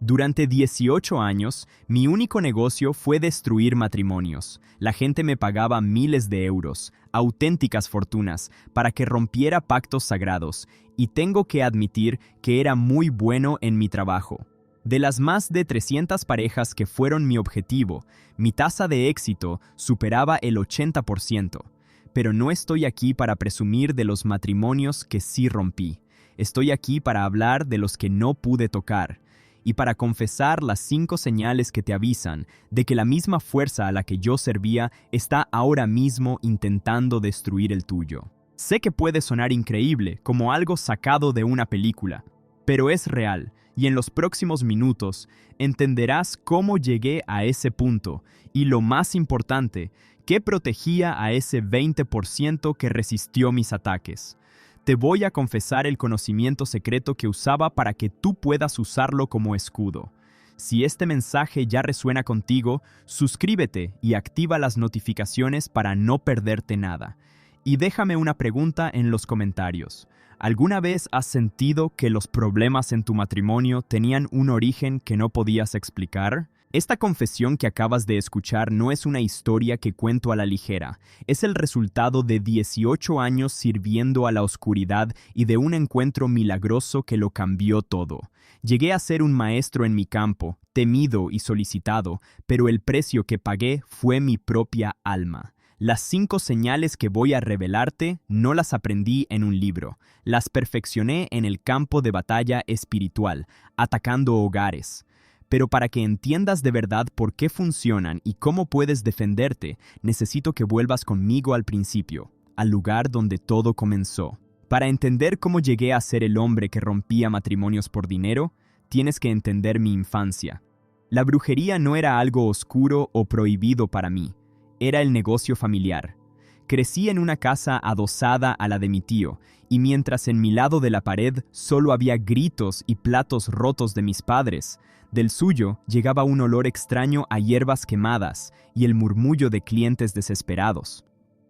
Durante 18 años, mi único negocio fue destruir matrimonios. La gente me pagaba miles de euros, auténticas fortunas, para que rompiera pactos sagrados, y tengo que admitir que era muy bueno en mi trabajo. De las más de 300 parejas que fueron mi objetivo, mi tasa de éxito superaba el 80%. Pero no estoy aquí para presumir de los matrimonios que sí rompí. Estoy aquí para hablar de los que no pude tocar, y para confesar las 5 señales que te avisan de que la misma fuerza a la que yo servía está ahora mismo intentando destruir el tuyo. Sé que puede sonar increíble, como algo sacado de una película, pero es real, y en los próximos minutos entenderás cómo llegué a ese punto, y lo más importante, qué protegía a ese 20% que resistió mis ataques. Te voy a confesar el conocimiento secreto que usaba para que tú puedas usarlo como escudo. Si este mensaje ya resuena contigo, suscríbete y activa las notificaciones para no perderte nada. Y déjame una pregunta en los comentarios. ¿Alguna vez has sentido que los problemas en tu matrimonio tenían un origen que no podías explicar? Esta confesión que acabas de escuchar no es una historia que cuento a la ligera. Es el resultado de 18 años sirviendo a la oscuridad y de un encuentro milagroso que lo cambió todo. Llegué a ser un maestro en mi campo, temido y solicitado, pero el precio que pagué fue mi propia alma. Las 5 señales que voy a revelarte no las aprendí en un libro. Las perfeccioné en el campo de batalla espiritual, atacando hogares. Pero para que entiendas de verdad por qué funcionan y cómo puedes defenderte, necesito que vuelvas conmigo al principio, al lugar donde todo comenzó. Para entender cómo llegué a ser el hombre que rompía matrimonios por dinero, tienes que entender mi infancia. La brujería no era algo oscuro o prohibido para mí. Era el negocio familiar. Crecí en una casa adosada a la de mi tío, y mientras en mi lado de la pared solo había gritos y platos rotos de mis padres, del suyo llegaba un olor extraño a hierbas quemadas y el murmullo de clientes desesperados.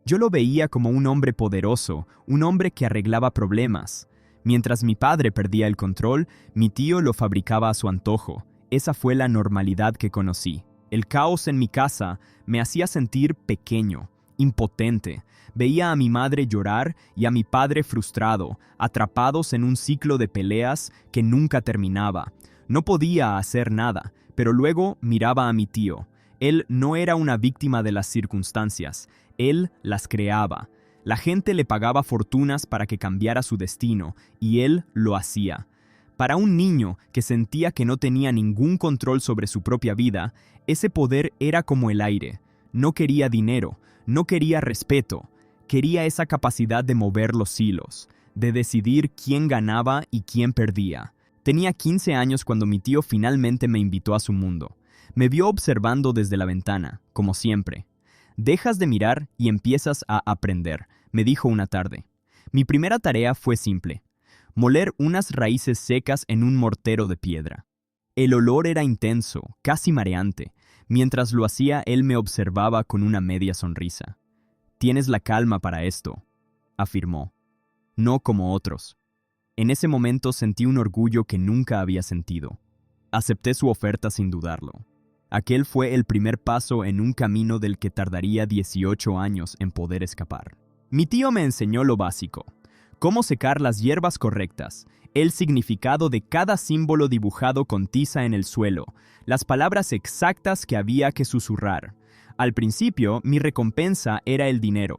Yo lo veía como un hombre poderoso, un hombre que arreglaba problemas. Mientras mi padre perdía el control, mi tío lo fabricaba a su antojo. Esa fue la normalidad que conocí. El caos en mi casa me hacía sentir pequeño, impotente. Veía a mi madre llorar y a mi padre frustrado, atrapados en un ciclo de peleas que nunca terminaba. No podía hacer nada, pero luego miraba a mi tío. Él no era una víctima de las circunstancias, él las creaba. La gente le pagaba fortunas para que cambiara su destino, y él lo hacía. Para un niño que sentía que no tenía ningún control sobre su propia vida, ese poder era como el aire. No quería dinero, no quería respeto, quería esa capacidad de mover los hilos, de decidir quién ganaba y quién perdía. Tenía 15 años cuando mi tío finalmente me invitó a su mundo. Me vio observando desde la ventana, como siempre. Dejas de mirar y empiezas a aprender, me dijo una tarde. Mi primera tarea fue simple: moler unas raíces secas en un mortero de piedra. El olor era intenso, casi mareante. Mientras lo hacía, él me observaba con una media sonrisa. «Tienes la calma para esto», afirmó. «No como otros». En ese momento sentí un orgullo que nunca había sentido. Acepté su oferta sin dudarlo. Aquel fue el primer paso en un camino del que tardaría 18 años en poder escapar. Mi tío me enseñó lo básico: cómo secar las hierbas correctas, el significado de cada símbolo dibujado con tiza en el suelo, las palabras exactas que había que susurrar. Al principio, mi recompensa era el dinero,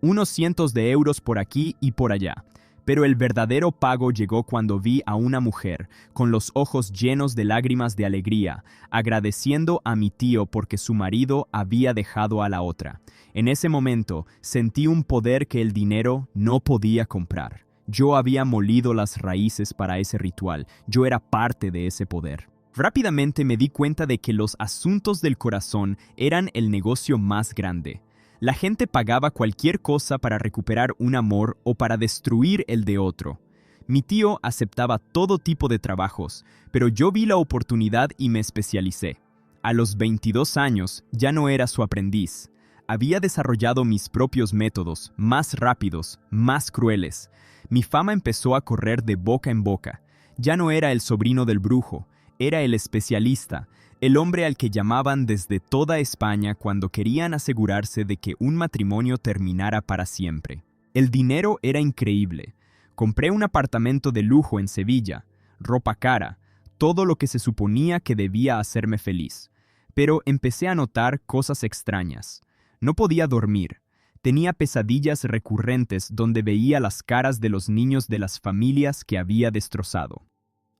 unos cientos de euros por aquí y por allá. Pero el verdadero pago llegó cuando vi a una mujer, con los ojos llenos de lágrimas de alegría, agradeciendo a mi tío porque su marido había dejado a la otra. En ese momento, sentí un poder que el dinero no podía comprar. Yo había molido las raíces para ese ritual, yo era parte de ese poder. Rápidamente me di cuenta de que los asuntos del corazón eran el negocio más grande. La gente pagaba cualquier cosa para recuperar un amor o para destruir el de otro. Mi tío aceptaba todo tipo de trabajos, pero yo vi la oportunidad y me especialicé. A los 22 años ya no era su aprendiz. Había desarrollado mis propios métodos, más rápidos, más crueles. Mi fama empezó a correr de boca en boca. Ya no era el sobrino del brujo, Era el especialista, el hombre al que llamaban desde toda España cuando querían asegurarse de que un matrimonio terminara para siempre. El dinero era increíble. Compré un apartamento de lujo en Sevilla, ropa cara, todo lo que se suponía que debía hacerme feliz. Pero empecé a notar cosas extrañas. No podía dormir. Tenía pesadillas recurrentes donde veía las caras de los niños de las familias que había destrozado.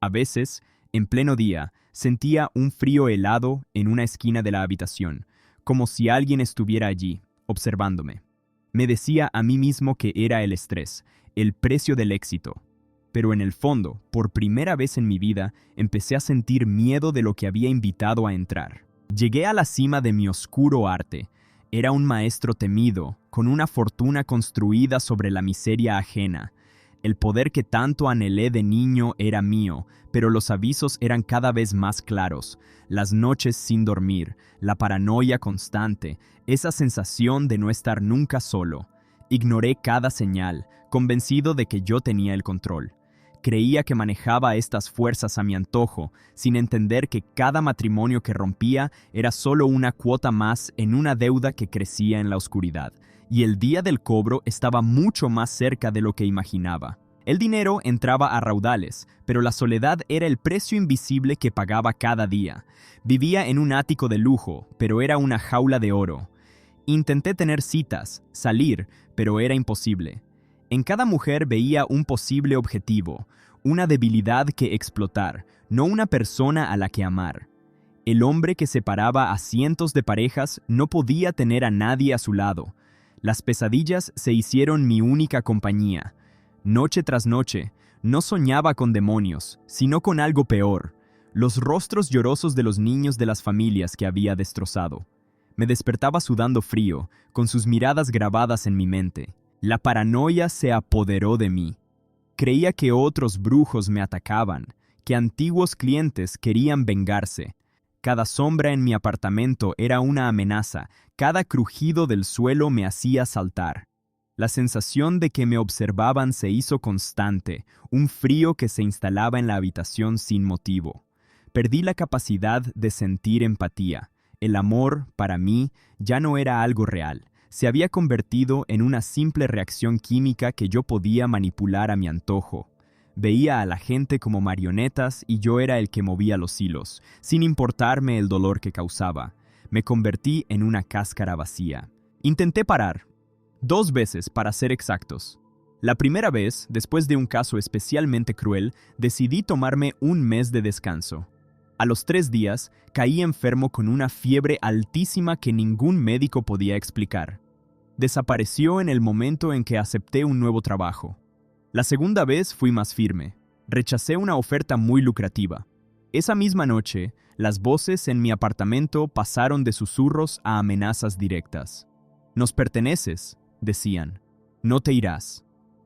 A veces, en pleno día, sentía un frío helado en una esquina de la habitación, como si alguien estuviera allí, observándome. Me decía a mí mismo que era el estrés, el precio del éxito. Pero en el fondo, por primera vez en mi vida, empecé a sentir miedo de lo que había invitado a entrar. Llegué a la cima de mi oscuro arte. Era un maestro temido, con una fortuna construida sobre la miseria ajena. El poder que tanto anhelé de niño era mío, pero los avisos eran cada vez más claros. Las noches sin dormir, la paranoia constante, esa sensación de no estar nunca solo. Ignoré cada señal, convencido de que yo tenía el control. Creía que manejaba estas fuerzas a mi antojo, sin entender que cada matrimonio que rompía era solo una cuota más en una deuda que crecía en la oscuridad, y el día del cobro estaba mucho más cerca de lo que imaginaba. El dinero entraba a raudales, pero la soledad era el precio invisible que pagaba cada día. Vivía en un ático de lujo, pero era una jaula de oro. Intenté tener citas, salir, pero era imposible. En cada mujer veía un posible objetivo, una debilidad que explotar, no una persona a la que amar. El hombre que separaba a cientos de parejas no podía tener a nadie a su lado. Las pesadillas se hicieron mi única compañía. Noche tras noche, no soñaba con demonios, sino con algo peor, los rostros llorosos de los niños de las familias que había destrozado. Me despertaba sudando frío, con sus miradas grabadas en mi mente. La paranoia se apoderó de mí. Creía que otros brujos me atacaban, que antiguos clientes querían vengarse. Cada sombra en mi apartamento era una amenaza, cada crujido del suelo me hacía saltar. La sensación de que me observaban se hizo constante, un frío que se instalaba en la habitación sin motivo. Perdí la capacidad de sentir empatía. El amor, para mí, ya no era algo real. Se había convertido en una simple reacción química que yo podía manipular a mi antojo. Veía a la gente como marionetas y yo era el que movía los hilos, sin importarme el dolor que causaba. Me convertí en una cáscara vacía. Intenté parar. 2 veces, para ser exactos. La primera vez, después de un caso especialmente cruel, decidí tomarme un mes de descanso. A los 3 días, caí enfermo con una fiebre altísima que ningún médico podía explicar. Desapareció en el momento en que acepté un nuevo trabajo. La segunda vez fui más firme. Rechacé una oferta muy lucrativa. Esa misma noche, las voces en mi apartamento pasaron de susurros a amenazas directas. «Nos perteneces», decían. «No te irás».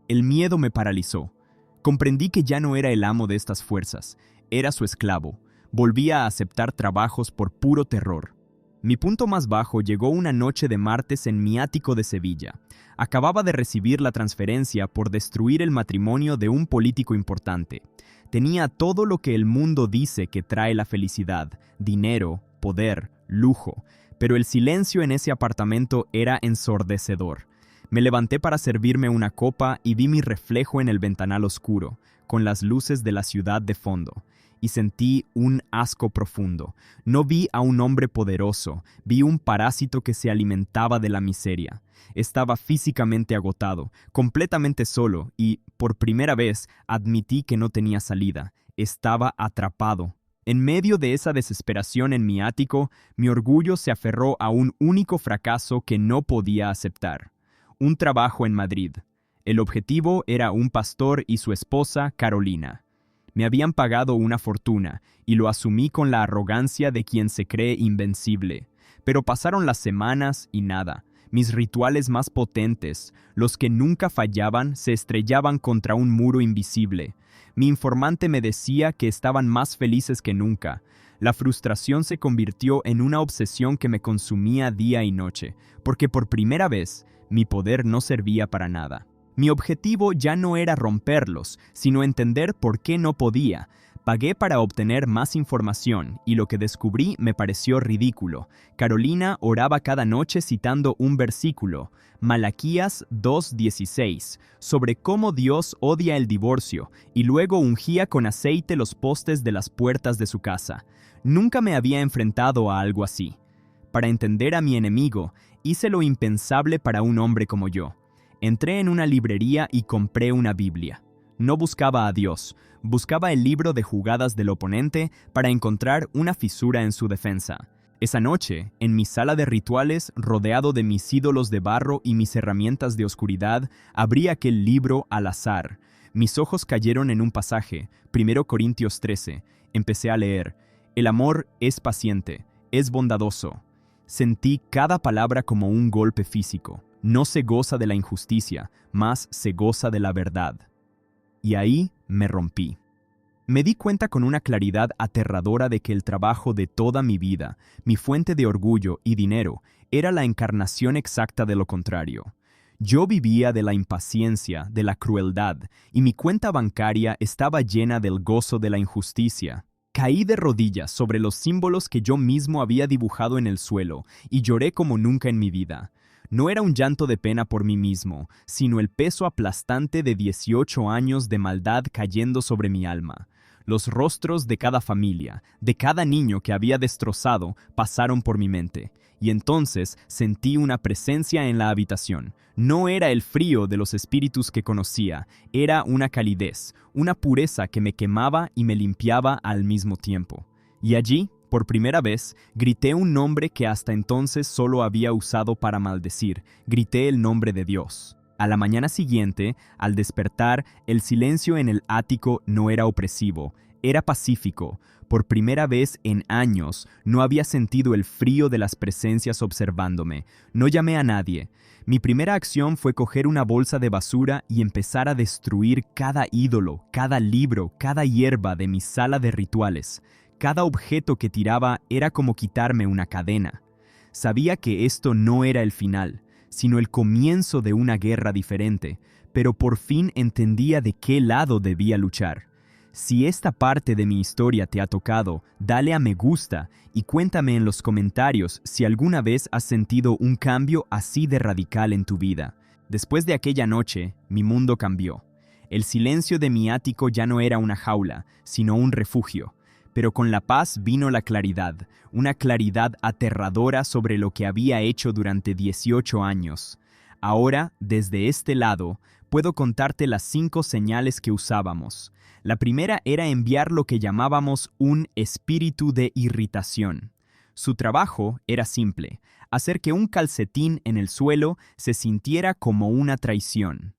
El miedo me paralizó. Comprendí que ya no era el amo de estas fuerzas, era su esclavo. Volvía a aceptar trabajos por puro terror. Mi punto más bajo llegó una noche de martes en mi ático de Sevilla. Acababa de recibir la transferencia por destruir el matrimonio de un político importante. Tenía todo lo que el mundo dice que trae la felicidad: dinero, poder, lujo. Pero el silencio en ese apartamento era ensordecedor. Me levanté para servirme una copa y vi mi reflejo en el ventanal oscuro, con las luces de la ciudad de fondo. Y sentí un asco profundo. No vi a un hombre poderoso, vi un parásito que se alimentaba de la miseria. Estaba físicamente agotado, completamente solo y, por primera vez, admití que no tenía salida. Estaba atrapado. En medio de esa desesperación en mi ático, mi orgullo se aferró a un único fracaso que no podía aceptar. Un trabajo en Madrid. El objetivo era un pastor y su esposa, Carolina. Me habían pagado una fortuna, y lo asumí con la arrogancia de quien se cree invencible. Pero pasaron las semanas y nada. Mis rituales más potentes, los que nunca fallaban, se estrellaban contra un muro invisible. Mi informante me decía que estaban más felices que nunca. La frustración se convirtió en una obsesión que me consumía día y noche, porque por primera vez, mi poder no servía para nada. Mi objetivo ya no era romperlos, sino entender por qué no podía. Pagué para obtener más información y lo que descubrí me pareció ridículo. Carolina oraba cada noche citando un versículo, Malaquías 2:16, sobre cómo Dios odia el divorcio y luego ungía con aceite los postes de las puertas de su casa. Nunca me había enfrentado a algo así. Para entender a mi enemigo, hice lo impensable para un hombre como yo. Entré en una librería y compré una Biblia. No buscaba a Dios, buscaba el libro de jugadas del oponente para encontrar una fisura en su defensa. Esa noche, en mi sala de rituales, rodeado de mis ídolos de barro y mis herramientas de oscuridad, abrí aquel libro al azar. Mis ojos cayeron en un pasaje, 1 Corintios 13. Empecé a leer. El amor es paciente, es bondadoso. Sentí cada palabra como un golpe físico. No se goza de la injusticia, mas se goza de la verdad. Y ahí me rompí. Me di cuenta con una claridad aterradora de que el trabajo de toda mi vida, mi fuente de orgullo y dinero, era la encarnación exacta de lo contrario. Yo vivía de la impaciencia, de la crueldad, y mi cuenta bancaria estaba llena del gozo de la injusticia. Caí de rodillas sobre los símbolos que yo mismo había dibujado en el suelo y lloré como nunca en mi vida. No era un llanto de pena por mí mismo, sino el peso aplastante de 18 años de maldad cayendo sobre mi alma. Los rostros de cada familia, de cada niño que había destrozado, pasaron por mi mente, y entonces sentí una presencia en la habitación. No era el frío de los espíritus que conocía, era una calidez, una pureza que me quemaba y me limpiaba al mismo tiempo. Y allí, por primera vez, grité un nombre que hasta entonces solo había usado para maldecir. Grité el nombre de Dios. A la mañana siguiente, al despertar, el silencio en el ático no era opresivo, era pacífico. Por primera vez en años, no había sentido el frío de las presencias observándome. No llamé a nadie. Mi primera acción fue coger una bolsa de basura y empezar a destruir cada ídolo, cada libro, cada hierba de mi sala de rituales. Cada objeto que tiraba era como quitarme una cadena. Sabía que esto no era el final, sino el comienzo de una guerra diferente, pero por fin entendía de qué lado debía luchar. Si esta parte de mi historia te ha tocado, dale a me gusta y cuéntame en los comentarios si alguna vez has sentido un cambio así de radical en tu vida. Después de aquella noche, mi mundo cambió. El silencio de mi ático ya no era una jaula, sino un refugio. Pero con la paz vino la claridad, una claridad aterradora sobre lo que había hecho durante 18 años. Ahora, desde este lado, puedo contarte las 5 señales que usábamos. La primera era enviar lo que llamábamos un espíritu de irritación. Su trabajo era simple, hacer que un calcetín en el suelo se sintiera como una traición.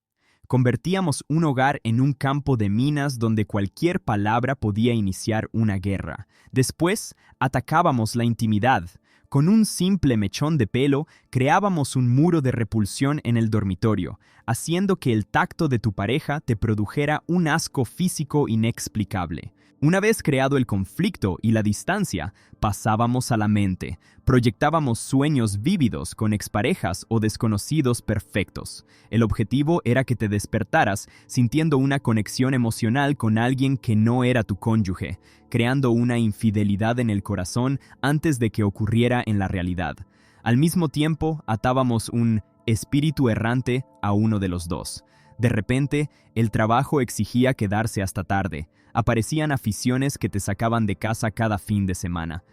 Convertíamos un hogar en un campo de minas donde cualquier palabra podía iniciar una guerra. Después, atacábamos la intimidad. Con un simple mechón de pelo, creábamos un muro de repulsión en el dormitorio, haciendo que el tacto de tu pareja te produjera un asco físico inexplicable. Una vez creado el conflicto y la distancia, pasábamos a la mente. Proyectábamos sueños vívidos con exparejas o desconocidos perfectos. El objetivo era que te despertaras sintiendo una conexión emocional con alguien que no era tu cónyuge, creando una infidelidad en el corazón antes de que ocurriera en la realidad. Al mismo tiempo, atábamos un espíritu errante a uno de los dos. De repente, el trabajo exigía quedarse hasta tarde. Aparecían aficiones que te sacaban de casa cada fin de semana.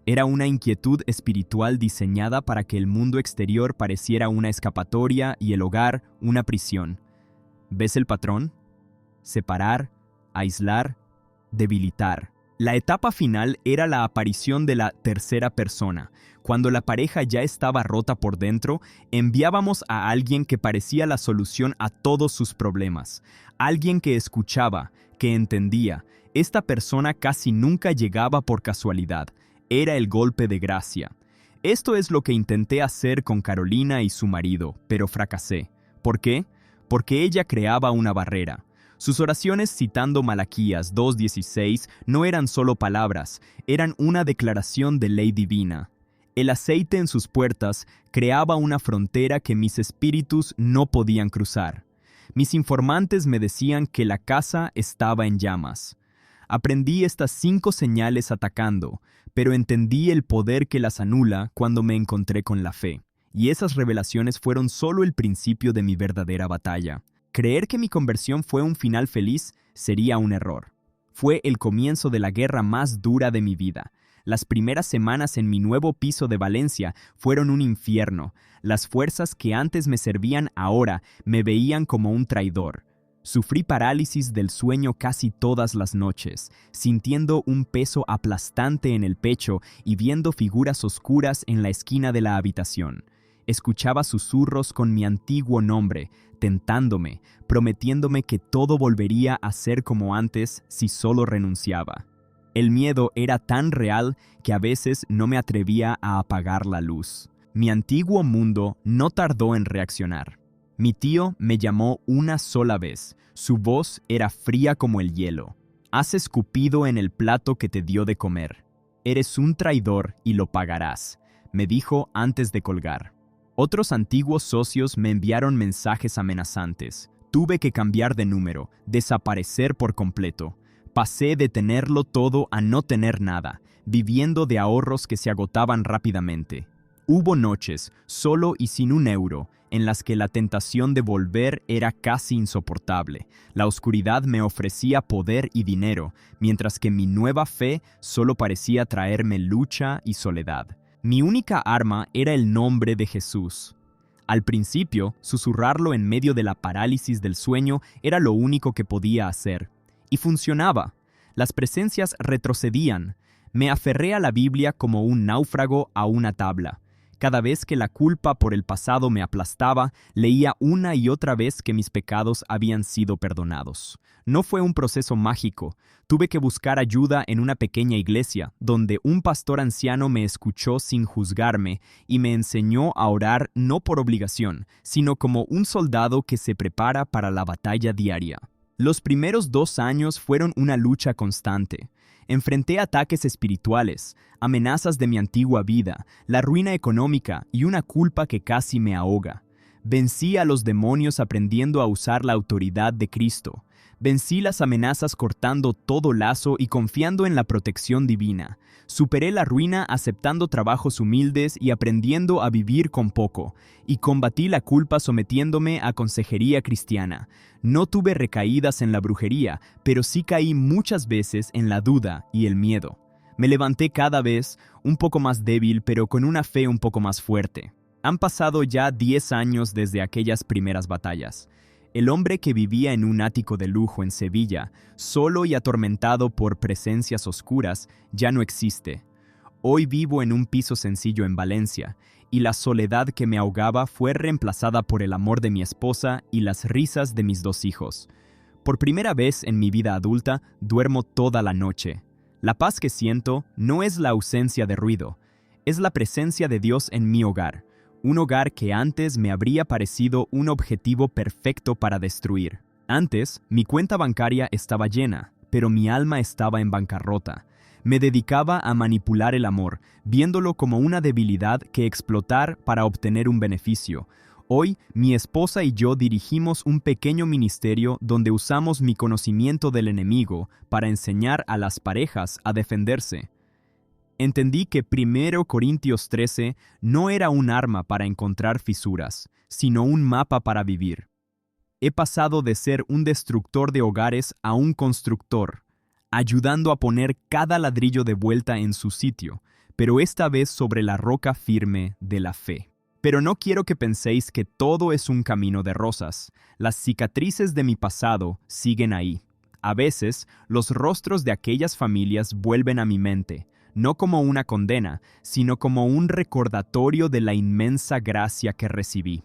Era una inquietud espiritual diseñada para que el mundo exterior pareciera una escapatoria y el hogar una prisión. ¿Ves el patrón? Separar, aislar, debilitar. La etapa final era la aparición de la tercera persona. Cuando la pareja ya estaba rota por dentro, enviábamos a alguien que parecía la solución a todos sus problemas. Alguien que escuchaba, que entendía. Esta persona casi nunca llegaba por casualidad. Era el golpe de gracia. Esto es lo que intenté hacer con Carolina y su marido, pero fracasé. ¿Por qué? Porque ella creaba una barrera. Sus oraciones citando Malaquías 2:16 no eran solo palabras, eran una declaración de ley divina. El aceite en sus puertas creaba una frontera que mis espíritus no podían cruzar. Mis informantes me decían que la casa estaba en llamas. Aprendí estas 5 señales atacando, pero entendí el poder que las anula cuando me encontré con la fe. Y esas revelaciones fueron solo el principio de mi verdadera batalla. Creer que mi conversión fue un final feliz sería un error. Fue el comienzo de la guerra más dura de mi vida. Las primeras semanas en mi nuevo piso de Valencia fueron un infierno. Las fuerzas que antes me servían ahora me veían como un traidor. Sufrí parálisis del sueño casi todas las noches, sintiendo un peso aplastante en el pecho y viendo figuras oscuras en la esquina de la habitación. Escuchaba susurros con mi antiguo nombre, tentándome, prometiéndome que todo volvería a ser como antes si solo renunciaba. El miedo era tan real que a veces no me atrevía a apagar la luz. Mi antiguo mundo no tardó en reaccionar. Mi tío me llamó una sola vez. Su voz era fría como el hielo. Has escupido en el plato que te dio de comer. Eres un traidor y lo pagarás, me dijo antes de colgar. Otros antiguos socios me enviaron mensajes amenazantes. Tuve que cambiar de número, desaparecer por completo. Pasé de tenerlo todo a no tener nada, viviendo de ahorros que se agotaban rápidamente. Hubo noches, solo y sin un euro, en las que la tentación de volver era casi insoportable. La oscuridad me ofrecía poder y dinero, mientras que mi nueva fe solo parecía traerme lucha y soledad. Mi única arma era el nombre de Jesús. Al principio, susurrarlo en medio de la parálisis del sueño era lo único que podía hacer. Y funcionaba. Las presencias retrocedían. Me aferré a la Biblia como un náufrago a una tabla. Cada vez que la culpa por el pasado me aplastaba, leía una y otra vez que mis pecados habían sido perdonados. No fue un proceso mágico. Tuve que buscar ayuda en una pequeña iglesia, donde un pastor anciano me escuchó sin juzgarme y me enseñó a orar no por obligación, sino como un soldado que se prepara para la batalla diaria. Los primeros 2 años fueron una lucha constante. Enfrenté ataques espirituales, amenazas de mi antigua vida, la ruina económica y una culpa que casi me ahoga. Vencí a los demonios aprendiendo a usar la autoridad de Cristo. Vencí las amenazas cortando todo lazo y confiando en la protección divina. Superé la ruina aceptando trabajos humildes y aprendiendo a vivir con poco. Y combatí la culpa sometiéndome a consejería cristiana. No tuve recaídas en la brujería, pero sí caí muchas veces en la duda y el miedo. Me levanté cada vez un poco más débil, pero con una fe un poco más fuerte. Han pasado ya 10 años desde aquellas primeras batallas. El hombre que vivía en un ático de lujo en Sevilla, solo y atormentado por presencias oscuras, ya no existe. Hoy vivo en un piso sencillo en Valencia, y la soledad que me ahogaba fue reemplazada por el amor de mi esposa y las risas de mis 2 hijos. Por primera vez en mi vida adulta, duermo toda la noche. La paz que siento no es la ausencia de ruido, es la presencia de Dios en mi hogar. Un hogar que antes me habría parecido un objetivo perfecto para destruir. Antes, mi cuenta bancaria estaba llena, pero mi alma estaba en bancarrota. Me dedicaba a manipular el amor, viéndolo como una debilidad que explotar para obtener un beneficio. Hoy, mi esposa y yo dirigimos un pequeño ministerio donde usamos mi conocimiento del enemigo para enseñar a las parejas a defenderse. Entendí que 1 Corintios 13 no era un arma para encontrar fisuras, sino un mapa para vivir. He pasado de ser un destructor de hogares a un constructor, ayudando a poner cada ladrillo de vuelta en su sitio, pero esta vez sobre la roca firme de la fe. Pero no quiero que penséis que todo es un camino de rosas. Las cicatrices de mi pasado siguen ahí. A veces, los rostros de aquellas familias vuelven a mi mente, no como una condena, sino como un recordatorio de la inmensa gracia que recibí.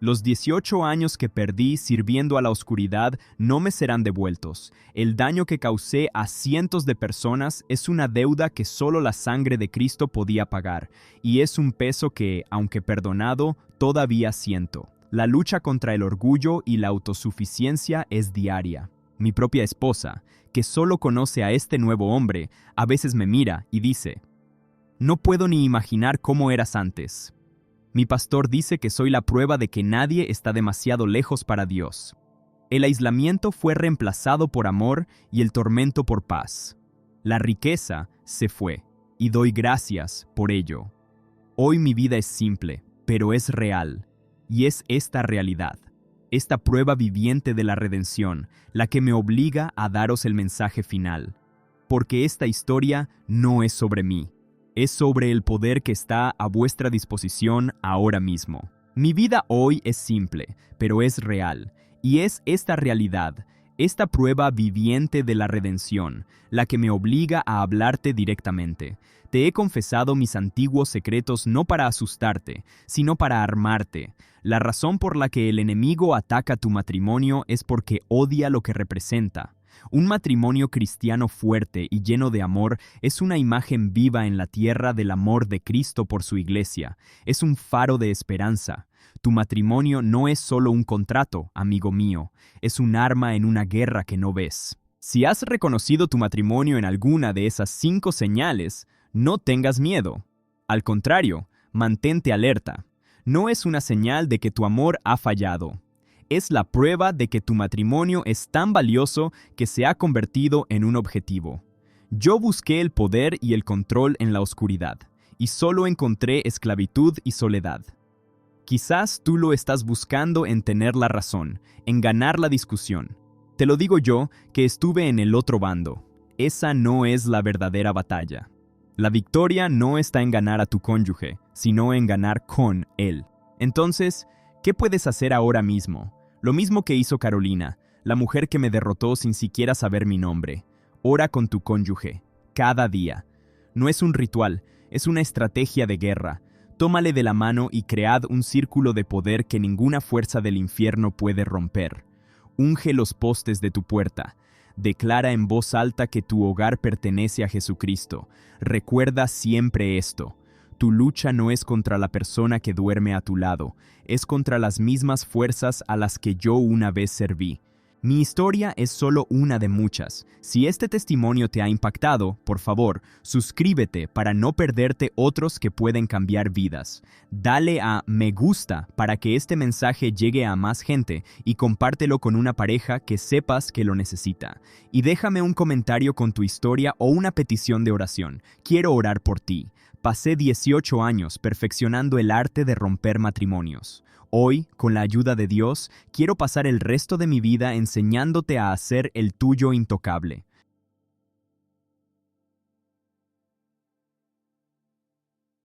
Los 18 años que perdí sirviendo a la oscuridad no me serán devueltos. El daño que causé a cientos de personas es una deuda que solo la sangre de Cristo podía pagar, y es un peso que, aunque perdonado, todavía siento. La lucha contra el orgullo y la autosuficiencia es diaria. Mi propia esposa, que solo conoce a este nuevo hombre, a veces me mira y dice: «No puedo ni imaginar cómo eras antes». Mi pastor dice que soy la prueba de que nadie está demasiado lejos para Dios. El aislamiento fue reemplazado por amor y el tormento por paz. La riqueza se fue, y doy gracias por ello. Hoy mi vida es simple, pero es real, y es esta realidad, esta prueba viviente de la redención, la que me obliga a daros el mensaje final. Porque esta historia no es sobre mí, es sobre el poder que está a vuestra disposición ahora mismo. Mi vida hoy es simple, pero es real, y es esta realidad, esta prueba viviente de la redención, la que me obliga a hablarte directamente. Te he confesado mis antiguos secretos no para asustarte, sino para armarte. La razón por la que el enemigo ataca tu matrimonio es porque odia lo que representa. Un matrimonio cristiano fuerte y lleno de amor es una imagen viva en la tierra del amor de Cristo por su iglesia. Es un faro de esperanza. Tu matrimonio no es solo un contrato, amigo mío, es un arma en una guerra que no ves. Si has reconocido tu matrimonio en alguna de esas 5 señales, no tengas miedo. Al contrario, mantente alerta. No es una señal de que tu amor ha fallado. Es la prueba de que tu matrimonio es tan valioso que se ha convertido en un objetivo. Yo busqué el poder y el control en la oscuridad, y solo encontré esclavitud y soledad. Quizás tú lo estás buscando en tener la razón, en ganar la discusión. Te lo digo yo, que estuve en el otro bando. Esa no es la verdadera batalla. La victoria no está en ganar a tu cónyuge, sino en ganar con él. Entonces, ¿qué puedes hacer ahora mismo? Lo mismo que hizo Carolina, la mujer que me derrotó sin siquiera saber mi nombre. Ora con tu cónyuge, cada día. No es un ritual, es una estrategia de guerra. Tómale de la mano y cread un círculo de poder que ninguna fuerza del infierno puede romper. Unge los postes de tu puerta. Declara en voz alta que tu hogar pertenece a Jesucristo. Recuerda siempre esto. Tu lucha no es contra la persona que duerme a tu lado, es contra las mismas fuerzas a las que yo una vez serví. Mi historia es solo una de muchas. Si este testimonio te ha impactado, por favor, suscríbete para no perderte otros que pueden cambiar vidas. Dale a me gusta para que este mensaje llegue a más gente y compártelo con una pareja que sepas que lo necesita. Y déjame un comentario con tu historia o una petición de oración. Quiero orar por ti. Pasé 18 años perfeccionando el arte de romper matrimonios. Hoy, con la ayuda de Dios, quiero pasar el resto de mi vida enseñándote a hacer el tuyo intocable.